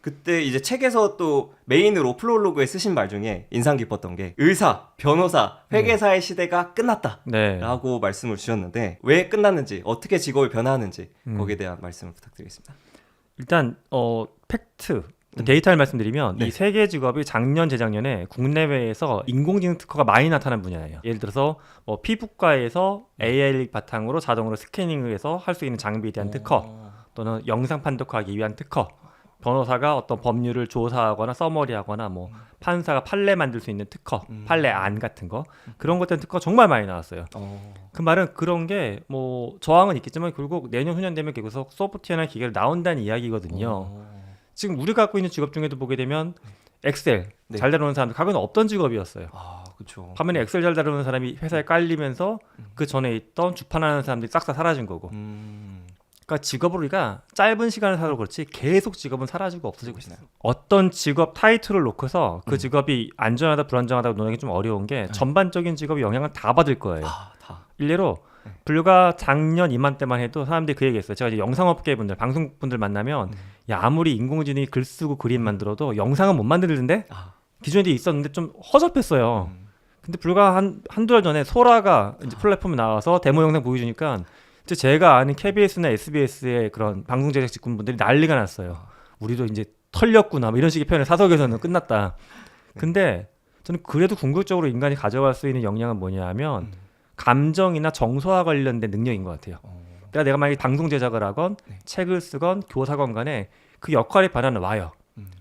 그때 이제 책에서 또 메인으로 프롤로그에 쓰신 말 중에 인상 깊었던 게 의사, 변호사, 회계사의 시대가 끝났다 네. 라고 말씀을 주셨는데 왜 끝났는지 어떻게 직업이 변화하는지 거기에 대한 말씀을 부탁드리겠습니다. 일단 팩트 데이터를 말씀드리면 네. 이 세 개 직업이 작년 재작년에 국내외에서 인공지능 특허가 많이 나타난 분야예요. 예를 들어서 뭐 피부과에서 AI 바탕으로 자동으로 스캐닝을 해서 할 수 있는 장비에 대한 특허, 또는 영상 판독하기 위한 특허, 변호사가 어떤 법률을 조사하거나 서머리하거나 뭐 판사가 판례 만들 수 있는 특허, 판례안 같은 거, 그런 것들 특허 정말 많이 나왔어요. 그 말은 그런 게 뭐 저항은 있겠지만 결국 내년 후년 되면 계속 소프트웨어나 기계를 나온다는 이야기거든요. 지금 우리가 갖고 있는 직업 중에도 보게 되면 엑셀 네. 잘 다루는 사람들 과거에는 없던 직업이었어요. 그렇죠. 반면에 엑셀 잘 다루는 사람이 회사에 깔리면서 그 전에 있던 주판하는 사람들이 싹 다 사라진 거고. 그러니까 직업을 우리가 짧은 시간을 살아도 그렇지 계속 직업은 사라지고 없어지고 있어요. 어떤 직업 타이틀을 놓고서 그 직업이 안전하다 불안정하다고 논하기 좀 어려운 게 전반적인 직업이 영향을 다 받을 거예요. 다. 일례로 불과 작년 이맘때만 해도 사람들이 그 얘기했어요. 제가 이제 영상업계 분들, 방송분들 만나면 야 아무리 인공지능이 글 쓰고 그림 만들어도 영상은 못 만들던데? 기존에도 있었는데 좀 허접했어요. 근데 불과 한두 달 전에 소라가 이제 플랫폼에 나와서 데모 영상 보여주니까 이제 제가 아는 KBS나 SBS의 그런 방송 제작 직군분들이 난리가 났어요. 우리도 이제 털렸구나 뭐 이런 식의 표현을 사석에서는 끝났다. 근데 저는 그래도 궁극적으로 인간이 가져갈 수 있는 역량은 뭐냐 하면 감정이나 정서와 관련된 능력인 것 같아요. 그러니까 내가 만약에 방송 제작을 하건 책을 쓰건 교사건 간에 그 역할의 변화는 와요.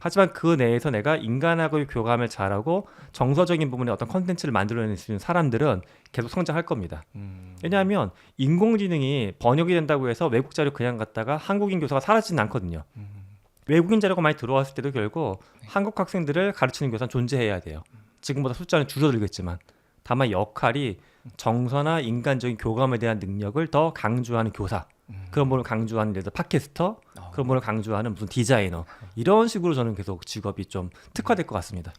하지만 그 내에서 내가 인간하고의 교감을 잘하고 정서적인 부분에 어떤 컨텐츠를 만들어낼 수 있는 사람들은 계속 성장할 겁니다. 왜냐하면 인공지능이 번역이 된다고 해서 외국 자료 그냥 갖다가 한국인 교사가 사라지진 않거든요. 외국인 자료가 많이 들어왔을 때도 결국 한국 학생들을 가르치는 교사는 존재해야 돼요. 지금보다 숫자는 줄어들겠지만 다만 역할이 정서나 인간적인 교감에 대한 능력을 더 강조하는 교사, 그런 분을 강조하는 예를 들어 팟캐스터, 그런 분을 강조하는 무슨 디자이너, 이런 식으로 저는 계속 직업이 좀 특화될 것 같습니다.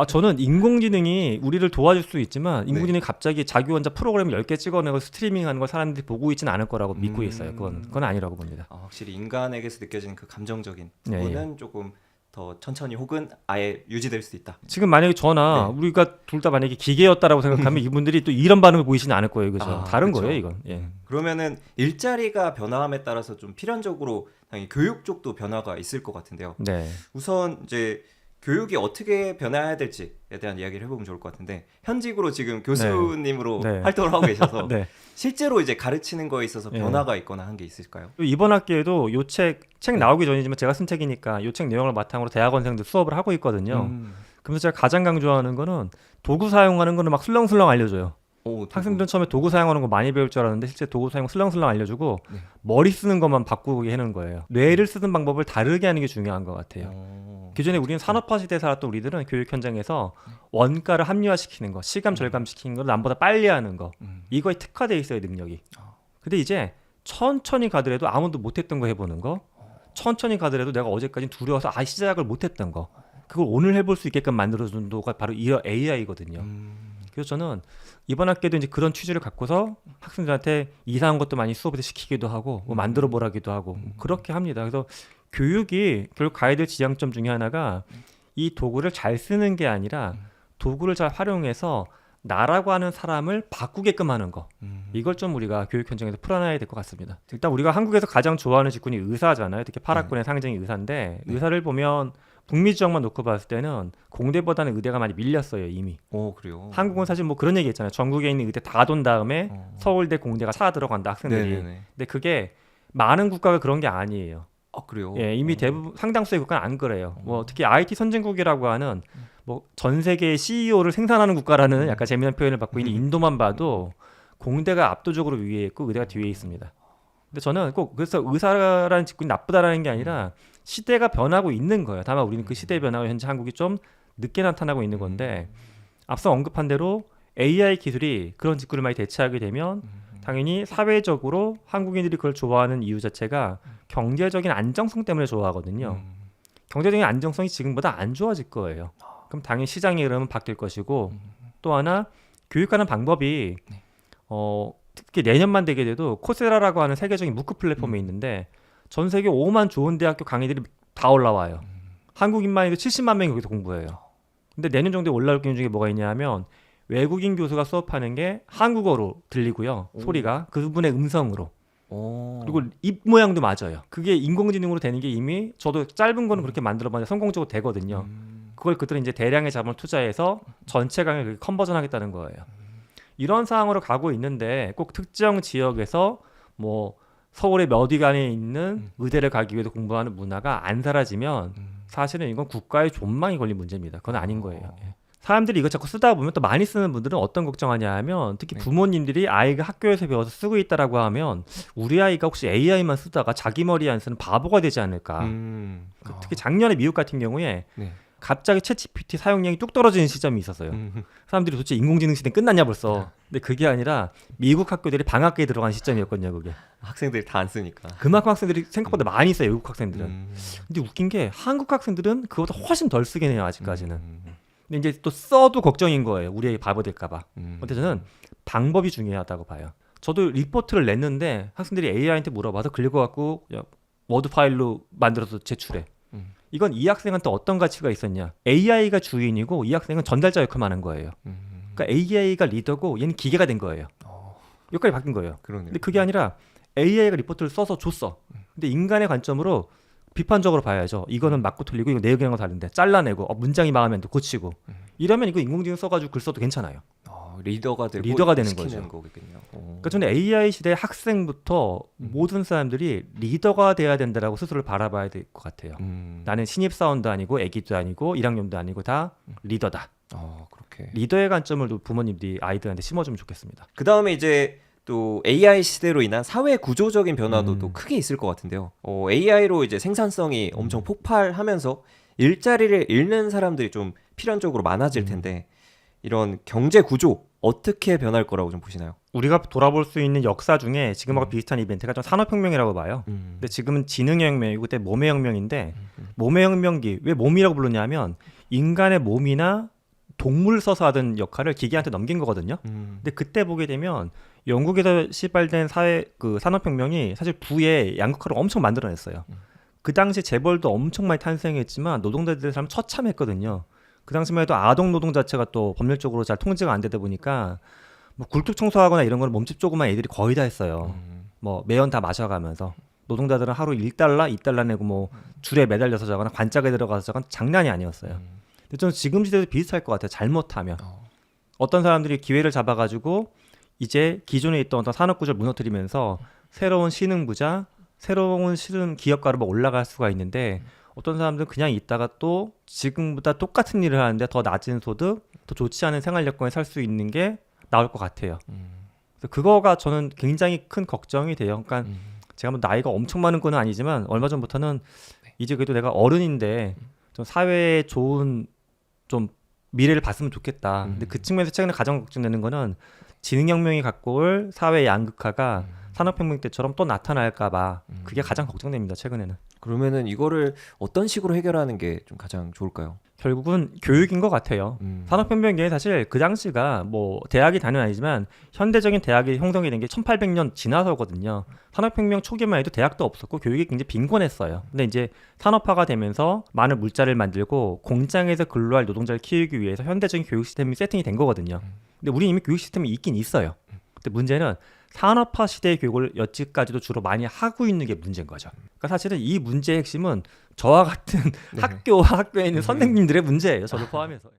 저는 인공지능이 우리를 도와줄 수 있지만 인공지능이 갑자기 자기 혼자 프로그램 10개 찍어내고 스트리밍하는 걸 사람들이 보고 있지는 않을 거라고 믿고 있어요. 그건 아니라고 봅니다. 확실히 인간에게서 느껴지는 그 감정적인 부분은 조금 더 천천히 혹은 아예 유지될 수 있다. 지금 만약에 저나 우리가 둘 다 만약에 기계였다라고 생각하면 이분들이 또 이런 반응을 보이지는 않을 거예요. 그죠? 다른 그쵸. 거예요, 이건. 예. 그러면은 일자리가 변화함에 따라서 좀 필연적으로 당연히 교육 쪽도 변화가 있을 것 같은데요. 네. 우선 이제 교육이 어떻게 변화해야 될지에 대한 이야기를 해보면 좋을 것 같은데 현직으로 지금 교수님으로 활동을 하고 계셔서 실제로 이제 가르치는 거에 있어서 변화가 있거나 한 게 있을까요? 이번 학기에도 요 책 나오기 전이지만 제가 쓴 책이니까 요 책 내용을 바탕으로 대학원생들 수업을 하고 있거든요. 그래서 제가 가장 강조하는 거는 도구 사용하는 거는 막 술렁술렁 알려줘요. 학생들은 처음에 도구 사용하는 거 많이 배울 줄 알았는데 실제 도구 사용 술렁술렁 알려주고 머리 쓰는 것만 바꾸게 하는 거예요. 뇌를 쓰는 방법을 다르게 하는 게 중요한 것 같아요. 기존에 우리는 산업화 시대에 살았던 우리들은 교육 현장에서 원가를 합리화시키는 거, 시간 절감시키는 걸 남보다 빨리 하는 거, 이거에 특화돼 있어요, 능력이. 근데 이제 천천히 가더라도 아무도 못했던 거 해보는 거, 천천히 가더라도 내가 어제까지 두려워서 시작을 못했던 거, 그걸 오늘 해볼 수 있게끔 만들어준 도가 바로 이 AI거든요. 그래서 저는 이번 학기에도 이제 그런 취지를 갖고서 학생들한테 이상한 것도 많이 수업에서 시키기도 하고 뭐 만들어 보라기도 하고 그렇게 합니다. 그래서 교육이 결국 가야 될 지향점 중에 하나가 이 도구를 잘 쓰는 게 아니라 도구를 잘 활용해서 나라고 하는 사람을 바꾸게끔 하는 거. 이걸 좀 우리가 교육 현장에서 풀어놔야 될 것 같습니다. 일단 우리가 한국에서 가장 좋아하는 직군이 의사잖아요. 특히 파락군의 상징이 의사인데 의사를 보면 북미 지역만 놓고 봤을 때는 공대보다는 의대가 많이 밀렸어요, 이미. 그래요? 한국은 사실 뭐 그런 얘기 했잖아요. 전국에 있는 의대 다 돈 다음에 서울대, 공대가 차 들어간다, 학생들이. 근데 그게 많은 국가가 그런 게 아니에요. 그래요? 예, 이미 대부분 상당수의 국가는 안 그래요. 뭐 특히 IT 선진국이라고 하는 뭐 전 세계의 CEO를 생산하는 국가라는 약간 재미난 표현을 받고 있는 인도만 봐도 공대가 압도적으로 위에 있고 의대가 뒤에 있습니다. 근데 저는 꼭 그래서 의사라는 직군이 나쁘다라는 게 아니라 시대가 변하고 있는 거예요. 다만 우리는 그 시대의 변화가 현재 한국이 좀 늦게 나타나고 있는 건데 앞서 언급한 대로 AI 기술이 그런 직군을 많이 대체하게 되면 당연히 사회적으로 한국인들이 그걸 좋아하는 이유 자체가 경제적인 안정성 때문에 좋아하거든요. 경제적인 안정성이 지금보다 안 좋아질 거예요. 그럼 당연히 시장의 흐름은 바뀔 것이고 또 하나 교육하는 방법이 특히 내년만 되게 돼도 코세라라고 하는 세계적인 무크 플랫폼이 있는데 전 세계 5만 좋은 대학교 강의들이 다 올라와요. 한국인만 해도 70만 명이 거기서 공부해요. 근데 내년 정도에 올라올 기준 중에 뭐가 있냐면 외국인 교수가 수업하는 게 한국어로 들리고요. 소리가 그분의 음성으로. 그리고 입 모양도 맞아요. 그게 인공지능으로 되는 게 이미 저도 짧은 거는 그렇게 만들어봤는데 성공적으로 되거든요. 그걸 그들은 이제 대량의 자본을 투자해서 전체 강을 컨버전하겠다는 거예요. 이런 상황으로 가고 있는데 꼭 특정 지역에서 뭐 서울의 몇 위간에 있는 의대를 가기 위해서 공부하는 문화가 안 사라지면 사실은 이건 국가의 존망이 걸린 문제입니다. 그건 아닌 거예요. 사람들이 이거 자꾸 쓰다 보면 또 많이 쓰는 분들은 어떤 걱정하냐 하면 특히 부모님들이 아이가 학교에서 배워서 쓰고 있다라고 하면 우리 아이가 혹시 AI만 쓰다가 자기 머리 안 쓰는 바보가 되지 않을까. 특히 작년에 미국 같은 경우에 갑자기 챗GPT 사용량이 뚝 떨어지는 시점이 있었어요. 사람들이 도대체 인공지능 시대 끝났냐 벌써. 근데 그게 아니라 미국 학교들이 방학기에 들어간 시점이었거든요. 그게. 학생들이 다 안 쓰니까. 그만큼 학생들이 생각보다 많이 써요. 외국 학생들은. 근데 웃긴 게 한국 학생들은 그거보다 훨씬 덜 쓰긴 해요. 아직까지는. 근데 이제 또 써도 걱정인 거예요. 우리 애기 바보 될까봐. 근데 저는 방법이 중요하다고 봐요. 저도 리포트를 냈는데 학생들이 AI한테 물어봐서 긁어갖고 워드 파일로 만들어서 제출해. 이건 이 학생한테 어떤 가치가 있었냐. AI가 주인이고 이 학생은 전달자 역할만 하는 거예요. 그러니까 AI가 리더고 얘는 기계가 된 거예요. 역할이 바뀐 거예요. 그러네요. 근데 그게 아니라 AI가 리포트를 써서 줬어. 근데 인간의 관점으로 비판적으로 봐야죠. 이거는 맞고 틀리고 이거 내용이랑 다른데 잘라내고 문장이 망하면 또 고치고 이러면 이거 인공지능 써가지고 글 써도 괜찮아요. 리더가 되는 거죠. 거겠군요. 그러니까 저는 AI 시대 학생부터 모든 사람들이 리더가 돼야 된다라고 스스로를 바라봐야 될 것 같아요. 나는 신입사원도 아니고 애기도 아니고 1학년도 아니고 다 리더다. 그렇게. 리더의 관점을 부모님들이 아이들한테 심어주면 좋겠습니다. 그 다음에 이제 또 AI 시대로 인한 사회 구조적인 변화도 또 크게 있을 것 같은데요. AI로 이제 생산성이 엄청 폭발하면서 일자리를 잃는 사람들이 좀 필연적으로 많아질 텐데 이런 경제 구조 어떻게 변할 거라고 좀 보시나요? 우리가 돌아볼 수 있는 역사 중에 지금하고 비슷한 이벤트가 좀 산업혁명이라고 봐요. 근데 지금은 지능의 혁명이고 그때 몸의 혁명인데 몸의 혁명기 왜 몸이라고 불렀냐면 인간의 몸이나 동물 써서 하던 역할을 기계한테 넘긴 거거든요. 근데 그때 보게 되면 영국에서 시발된 산업혁명이 사실 부의 양극화를 엄청 만들어냈어요. 그 당시 재벌도 엄청 많이 탄생했지만 노동자들의 삶은 처참했거든요. 그 당시만 해도 아동 노동 자체가 또 법률적으로 잘 통제가 안 되다 보니까 뭐 굴뚝 청소하거나 이런 거는 몸집 조그만 애들이 거의 다 했어요. 뭐 매연 다 마셔가면서 노동자들은 하루 1달러, 2달러 내고 뭐 줄에 매달려서 자거나 관짝에 들어가서 자거나 장난이 아니었어요. 근데 저는 지금 시대도 비슷할 것 같아요. 잘못하면 어떤 사람들이 기회를 잡아가지고 이제 기존에 있던 어떤 산업 구조를 무너뜨리면서 새로운 신흥부자, 새로운 신흥 기업가로 막 올라갈 수가 있는데 어떤 사람들은 그냥 있다가 또 지금보다 똑같은 일을 하는데 더 낮은 소득, 더 좋지 않은 생활 여건에 살 수 있는 게 나올 것 같아요. 그래서 그거가 저는 굉장히 큰 걱정이 돼요. 그러니까 제가 뭐 나이가 엄청 많은 건 아니지만 얼마 전부터는 이제 그래도 내가 어른인데 좀 사회에 좋은 좀 미래를 봤으면 좋겠다. 근데 그 측면에서 최근에 가장 걱정되는 거는 지능혁명이 갖고 올 사회 양극화가 산업혁명 때처럼 또 나타날까봐 그게 가장 걱정됩니다. 최근에는. 그러면은 이거를 어떤 식으로 해결하는 게 좀 가장 좋을까요? 결국은 교육인 것 같아요. 산업혁명이 사실 그 당시가 뭐 대학이 당연히 아니지만 현대적인 대학이 형성이 된 게 1800년 지나서거든요. 산업혁명 초기만 해도 대학도 없었고 교육이 굉장히 빈곤했어요. 근데 이제 산업화가 되면서 많은 물자를 만들고 공장에서 근로할 노동자를 키우기 위해서 현대적인 교육 시스템이 세팅이 된 거거든요. 근데 우리 이미 교육 시스템이 있긴 있어요. 근데 문제는 산업화 시대의 교육을 여지까지도 주로 많이 하고 있는 게 문제인 거죠. 그러니까 사실은 이 문제의 핵심은 저와 같은 학교에 있는 선생님들의 문제예요. 저를 포함해서.